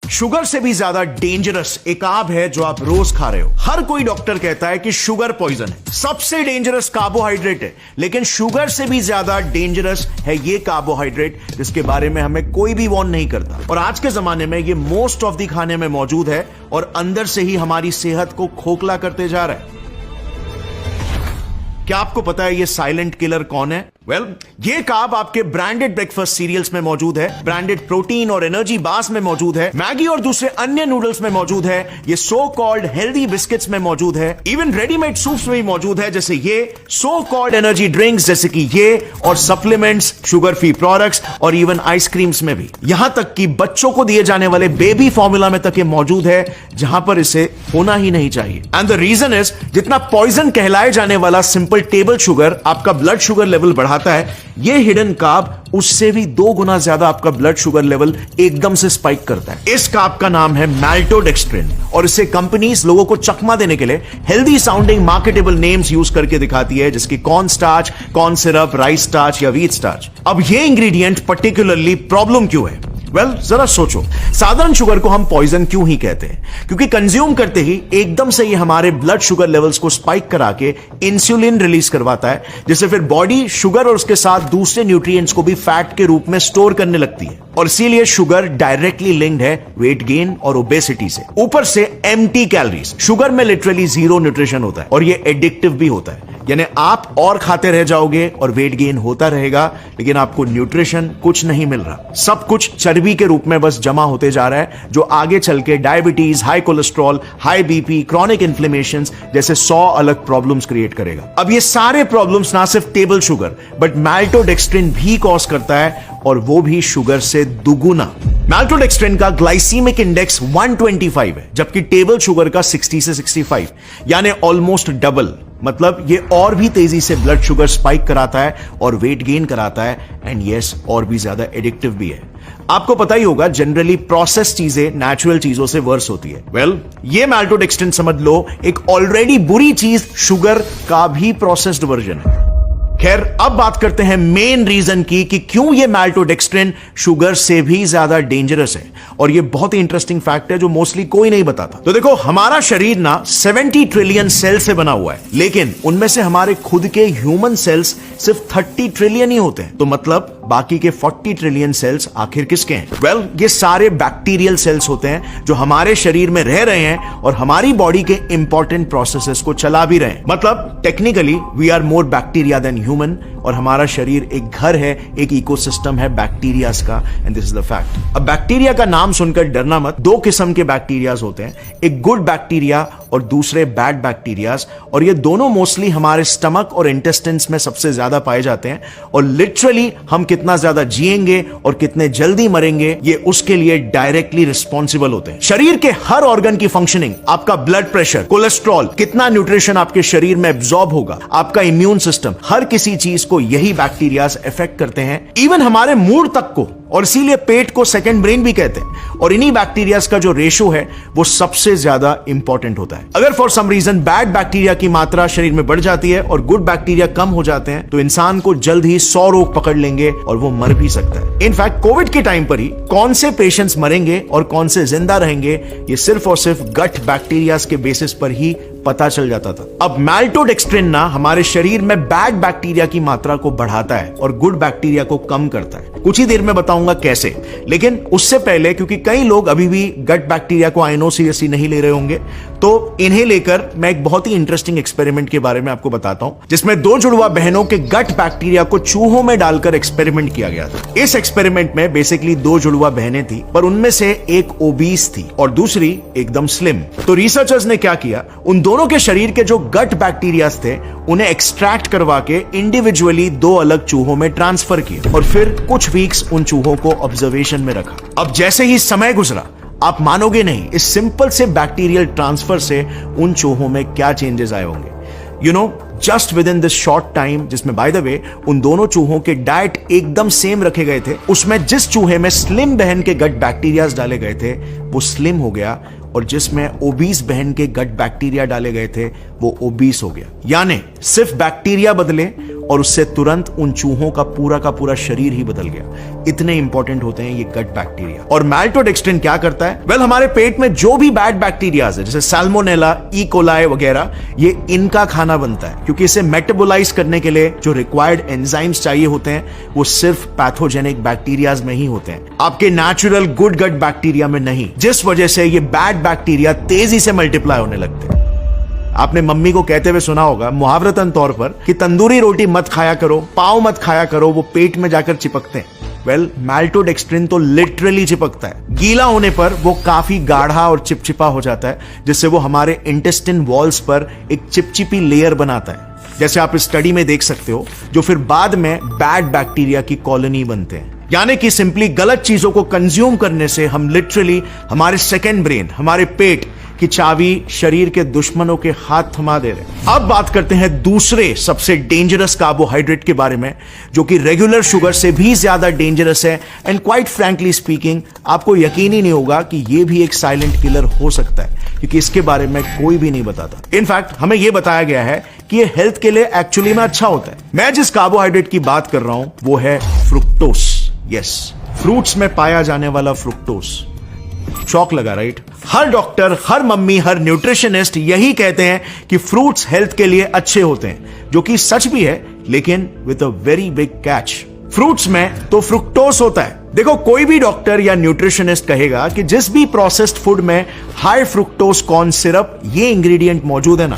Sugar से भी ज्यादा डेंजरस एक कार्ब है जो आप रोज खा रहे हो। हर कोई डॉक्टर कहता है कि शुगर पॉइजन है, सबसे डेंजरस कार्बोहाइड्रेट है, लेकिन शुगर से भी ज्यादा डेंजरस है ये कार्बोहाइड्रेट जिसके बारे में हमें कोई भी वार्न नहीं करता। और आज के जमाने में ये मोस्ट ऑफ द खाने में मौजूद है और अंदर से ही हमारी सेहत को खोखला करते जा रहा है। क्या आपको पता है ये साइलेंट किलर कौन है? ये कार्ब आपके ब्रांडेड ब्रेकफास्ट सीरियल्स में मौजूद है, ब्रांडेड प्रोटीन और एनर्जी बार्स में मौजूद है, मैगी और दूसरे अन्य नूडल्स में मौजूद है, ये सो कॉल्ड हेल्दी बिस्किट्स में मौजूद है, इवन रेडीमेड सूप्स में भी मौजूद है, जैसे ये सो कॉल्ड एनर्जी ड्रिंक्स जैसे कि ये, और सप्लीमेंट्स, शुगर फ्री प्रोडक्ट्स और इवन आइसक्रीम्स में भी। यहां तक कि बच्चों को दिए जाने वाले बेबी फॉर्मूला में तक ये मौजूद है, जहां पर इसे होना ही नहीं चाहिए। एंड द रीजन इज, जितना पॉइजन कहलाए जाने वाला सिंपल टेबल शुगर आपका ब्लड शुगर लेवल बढ़ाता है, ये हिडन कार्ब उससे भी 2 गुना ज्यादा आपका ब्लड शुगर लेवल एकदम से स्पाइक करता है। इस कार्ब का नाम है मैल्टोडेक्स्ट्रिन और इसे कंपनीज लोगों को चकमा देने के लिए healthy sounding marketable names use करके दिखाती है, जिसकी corn starch, corn syrup, rice starch या व्हीट स्टार्च। अब ये इंग्रेडिएंट पर्टिकुलरली प्रॉब्लम क्यों है? जरा सोचो, साधारण शुगर को हम पॉइजन क्यों ही कहते हैं? क्योंकि कंज्यूम करते ही एकदम से ये हमारे ब्लड शुगर लेवल्स को स्पाइक करा के इंसुलिन रिलीज करवाता है, जिससे फिर बॉडी शुगर और उसके साथ दूसरे न्यूट्रिएंट्स को भी फैट के रूप में स्टोर करने लगती है। और इसीलिए शुगर डायरेक्टली लिंक्ड है वेट गेन और ओबेसिटी से। ऊपर से एम्प्टी कैलोरीज, शुगर में लिटरली 0 न्यूट्रिशन होता है और ये एडिक्टिव भी होता है, यानी आप और खाते रह जाओगे और वेट गेन होता रहेगा, लेकिन आपको न्यूट्रिशन कुछ नहीं मिल रहा। सब कुछ चर्बी के रूप में बस जमा होते जा रहा है, जो आगे चल के diabetes, high cholesterol, high BP, chronic inflammation जैसे 100 अलग प्रॉब्लम्स क्रिएट करेगा। अब ये सारे प्रॉब्लम्स ना सिर्फ टेबल शुगर बट मैल्टोडेक्स्ट्रिन भी कॉज करता है, और वो भी शुगर से दुगुना। मैल्टोडेक्स्ट्रिन का ग्लाइसीमिक इंडेक्स 125 है, जबकि टेबल शुगर का 60 से 65, यानी ऑलमोस्ट डबल। मतलब ये और भी तेजी से ब्लड शुगर स्पाइक कराता है और वेट गेन कराता है, एंड यस, और भी ज्यादा एडिक्टिव भी है। आपको पता ही होगा, जनरली प्रोसेस चीजें नेचुरल चीजों से वर्स होती है। ये मैल्टोडेक्स्ट्रिन समझ लो एक ऑलरेडी बुरी चीज शुगर का भी प्रोसेस्ड वर्जन है। खैर, अब बात करते हैं मेन रीजन की कि क्यों ये मैल्टोडेक्स्ट्रिन शुगर से भी ज्यादा डेंजरस है। और ये बहुत ही इंटरेस्टिंग फैक्ट है जो मोस्टली कोई नहीं बताता। तो देखो, हमारा शरीर ना 70 ट्रिलियन सेल से बना हुआ है, लेकिन उनमें से हमारे खुद के ह्यूमन सेल्स सिर्फ 30 ट्रिलियन ही होते हैं। तो मतलब बाकी के 40 ट्रिलियन सेल्स आखिर किसके हैं? ये सारे बैक्टीरियल सेल्स होते हैं जो हमारे शरीर में रह रहे हैं और हमारी बॉडी के इंपॉर्टेंट प्रोसेसेस को चला भी रहे हैं। मतलब technically we are more bacteria than human, और हमारा शरीर एक घर है, एक इकोसिस्टम है बैक्टीरियाज का, and this is the fact. अब बैक्टीरिया का नाम सुनकर डरना मत। 2 किस्म के बैक्टीरियाज होते हैं, एक गुड बैक्टीरिया और दूसरे बैड बैक्टीरियाज, और ये दोनों मोस्टली हमारे स्टमक और इंटेस्टाइन्स में सबसे ज्यादा पाए जाते हैं। और लिटरली हम कितना ज्यादा जिएंगे और कितने जल्दी मरेंगे, ये उसके लिए डायरेक्टली रिस्पॉन्सिबल होते हैं। शरीर के हर ऑर्गन की फंक्शनिंग, आपका ब्लड प्रेशर, कोलेस्ट्रॉल, कितना न्यूट्रिशन आपके शरीर में एब्जॉर्ब होगा, आपका इम्यून सिस्टम, हर किसी चीज को यही बैक्टीरियाज इफेक्ट करते हैं, इवन हमारे मूड तक को। और इसीलिए पेट को सेकंड ब्रेन भी कहते हैं। और इन्हीं बैक्टीरियाज का जो रेशो है वो सबसे ज्यादा इंपॉर्टेंट होता है। अगर for some reason bad bacteria की मात्रा शरीर में बढ़ जाती है और गुड बैक्टीरिया कम हो जाते हैं, तो इंसान को जल्द ही 100 रोग पकड़ लेंगे और वो मर भी सकता है। इनफैक्ट कोविड के टाइम पर ही कौन से पेशेंट्स मरेंगे और कौन से जिंदा रहेंगे, ये सिर्फ और सिर्फ गट बैक्टीरियाज के बेसिस पर ही पता चल जाता था। अब मैल्टोडेक्स्ट्रिन ना हमारे शरीर में बैड बैक्टीरिया की मात्रा को बढ़ाता है और गुड बैक्टीरिया को कम करता है। कुछ ही देर में बताऊंगा कैसे, लेकिन उससे पहले, क्योंकि कई लोग अभी भी गट बैक्टीरिया को आई नो सीरियसली नहीं ले रहे होंगे, तो इन्हें लेकर मैं एक बहुत ही इंटरेस्टिंग एक्सपेरिमेंट के बारे में आपको बताता हूं, जिसमें 2 जुड़वा बहनों के गट बैक्टीरिया को चूहों में डालकर एक्सपेरिमेंट किया गया था। इस एक्सपेरिमेंट में बेसिकली 2 जुड़वा बहनें थी, पर उनमें से एक ओबीस थी और दूसरी एकदम स्लिम। तो रिसर्चर्स ने क्या किया, उन दोनों के शरीर के जो गट बैक्टीरिया थे उन्हें एक्सट्रैक्ट करवा के इंडिविजुअली 2 अलग चूहों में ट्रांसफर किया और फिर कुछ वीक्स उन चूहों को ऑब्जर्वेशन में रखा। अब जैसे ही समय गुजरा, आप मानोगे नहीं, इस सिंपल से बैक्टीरियल ट्रांसफर से उन चूहों में क्या चेंजेस आए होंगे। You know, just with in this short time, जिसमें बाय द वे उन दोनों चूहों के डाइट एकदम सेम रखे गए थे, उसमें जिस चूहे में स्लिम बहन के गट बैक्टीरियाज डाले गए थे वो स्लिम हो गया, और जिसमें ओबीस बहन के गट बैक्टीरिया डाले गए थे वो ओबीस हो गया। यानी सिर्फ बैक्टीरिया बदले और उससे तुरंत उन चूहों का पूरा शरीर ही बदल गया। इतने इंपॉर्टेंट होते हैं ये गट बैक्टीरिया। और मैल्टोडेक्स्ट्रिन क्या करता है? वेल, हमारे पेट में जो भी बैड बैक्टीरियाज है जैसे सैल्मोनेला, ई कोलाई वगैरह, ये इनका खाना बनता है, क्योंकि इसे मेटाबोलाइज करने के लिए जो रिक्वायर्ड एंजाइम्स चाहिए होते हैं वो सिर्फ पैथोजेनिक बैक्टीरियाज में ही होते हैं, आपके नेचुरल गुड गट बैक्टीरिया में नहीं, जिस वजह से ये बैड बैक्टीरिया तेजी से मल्टीप्लाई होने लगते हैं। आपने मम्मी को कहते हुए सुना होगा मुहावरतन तौर पर कि तंदूरी रोटी मत खाया करो, पाव मत खाया करो, वो पेट में जाकर चिपकते हैं। वेल, मैल्टोडेक्स्ट्रिन तो लिटरली चिपकता है। गीला होने पर वो काफी गाढ़ा और चिपचिपा हो जाता है, जिससे वो हमारे इंटेस्टाइन वॉल्स पर एक चिपचिपी लेयर बनाता है, जैसे आप इस स्टडी में देख सकते हो, जो फिर बाद में बैड बैक्टीरिया की कॉलोनी बनते हैं। यानी कि सिंपली गलत चीजों को कंज्यूम करने से हम लिटरली हमारे सेकेंड ब्रेन, हमारे पेट की चाबी शरीर के दुश्मनों के हाथ थमा दे रहे हैं। अब बात करते हैं दूसरे सबसे डेंजरस कार्बोहाइड्रेट के बारे में, जो कि रेगुलर शुगर से भी ज्यादा डेंजरस है। एंड क्वाइट फ्रैंकली स्पीकिंग, आपको यकीन ही नहीं होगा कि यह भी एक साइलेंट किलर हो सकता है, क्योंकि इसके बारे में कोई भी नहीं बताता। इनफैक्ट हमें यह बताया गया है कि यह हेल्थ के लिए एक्चुअली में अच्छा होता है। मैं जिस कार्बोहाइड्रेट की बात कर रहा हूं वो है फ्रुक्टोस। यस, फ्रूट्स में पाया जाने वाला फ्रुक्टोस। शौक लगा, राइट? हर डॉक्टर, हर मम्मी, हर न्यूट्रिशनिस्ट यही कहते हैं कि फ्रूट्स हेल्थ के लिए अच्छे होते हैं, जो कि सच भी है, लेकिन with a very big catch. Fruits में तो फ्रुक्टोस होता है। देखो, कोई भी डॉक्टर या न्यूट्रिशनिस्ट कहेगा कि जिस भी प्रोसेस्ड फूड में हाई फ्रुक्टोज कॉर्न सिरप ये इंग्रेडिएंट मौजूद है ना,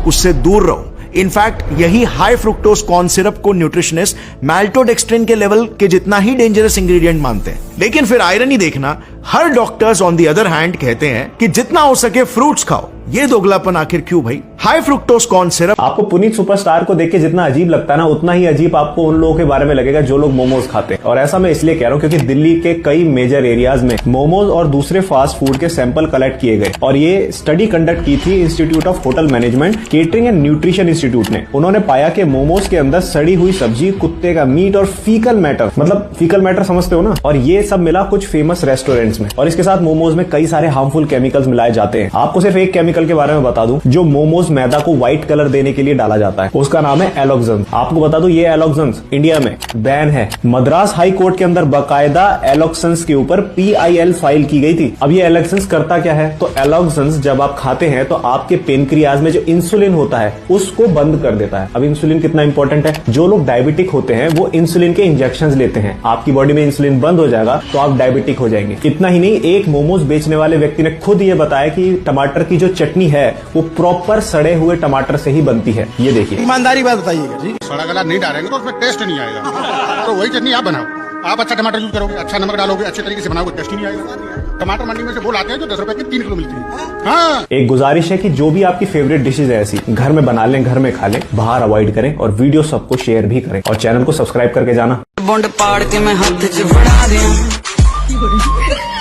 उससे दूर रहो। इनफैक्ट यही हाई फ्रुक्टोज कॉर्न सिरप को न्यूट्रिशनिस्ट मैल्टोडेक्स्ट्रिन के लेवल के जितना ही डेंजरस इंग्रेडिएंट मानते हैं। लेकिन फिर आयरनी देखना, हर doctors on the other hand कहते हैं कि जितना हो सके फ्रूट्स खाओ। ये दोगलापन आखिर क्यों भाई? High fructose corn syrup. आपको पुनीत सुपरस्टार को देख के जितना अजीब लगता है ना, उतना ही अजीब आपको उन लोगों के बारे में लगेगा जो लोग मोमोज खाते हैं। और ऐसा मैं इसलिए कह रहा हूं क्योंकि दिल्ली के कई मेजर एरियाज में मोमोज और दूसरे फास्ट फूड के सैंपल कलेक्ट किए गए, और ये स्टडी कंडक्ट की थी institute of hotel management, catering and nutrition institute ने। उन्होंने पाया कि मोमोज के अंदर सड़ी हुई सब्जी, कुत्ते का मीट और फीकल मैटर, मतलब फीकल मैटर समझते हो ना, और ये सब मिला कुछ फेमस रेस्टोरेंट्स में। और इसके साथ मोमोज में कई सारे हार्मफुल केमिकल्स मिलाए जाते हैं। आपको सिर्फ एक केमिकल के बारे में बता दूं जो मोमोज मैदा को व्हाइट कलर देने के लिए डाला जाता है, उसका नाम है एलोक्सेंस। आपको बता दूं ये एलोक्सेंस इंडिया में बैन है। मद्रास हाई कोर्ट के अंदर बाकायदा एलोक्सेंस के ऊपर PIL फाइल की गई थी। अब ये एलोक्सेंस करता क्या है? तो एलोक्सेंस जब आप खाते हैं तो आपके पेनक्रियाज में जो इंसुलिन होता है उसको बंद कर देता है। अब इंसुलिन कितना इंपॉर्टेंट है? जो लोग डायबिटिक होते हैं वो इंसुलिन के इंजेक्शन लेते हैं, आपकी बॉडी में इंसुलिन बंद हो जाएगा तो आप डायबिटिक हो जाएंगे। इतना ही नहीं, एक मोमोज बेचने वाले व्यक्ति ने खुद ये बताया कि टमाटर की जो चटनी है वो प्रॉपर सड़े हुए टमाटर से ही बनती है। ये देखिए, ईमानदारी बात बताइएगा जी। सड़ा गला नहीं डालेंगे तो उसमें टेस्ट नहीं आएगा। तो वही चटनी आप बनाओ, आप अच्छा टमाटर यूज करोगे, अच्छा नमक डालोगे, अच्छे तरीके से बनाओगे, टेस्ट ही नहीं आएगा। टमाटर मंडी में से वो लाते हैं जो 10 रुपए की 3 किलो मिलती है। हाँ, एक गुजारिश है कि जो भी आपकी फेवरेट डिशेज है ऐसी, घर में बना लें, घर में खा लें, बाहर अवॉइड करें, और वीडियो सबको शेयर भी करें, और चैनल को सब्सक्राइब करके जाना। बॉन्ड पाड़ के मैं हाथ च फड़ा दिया।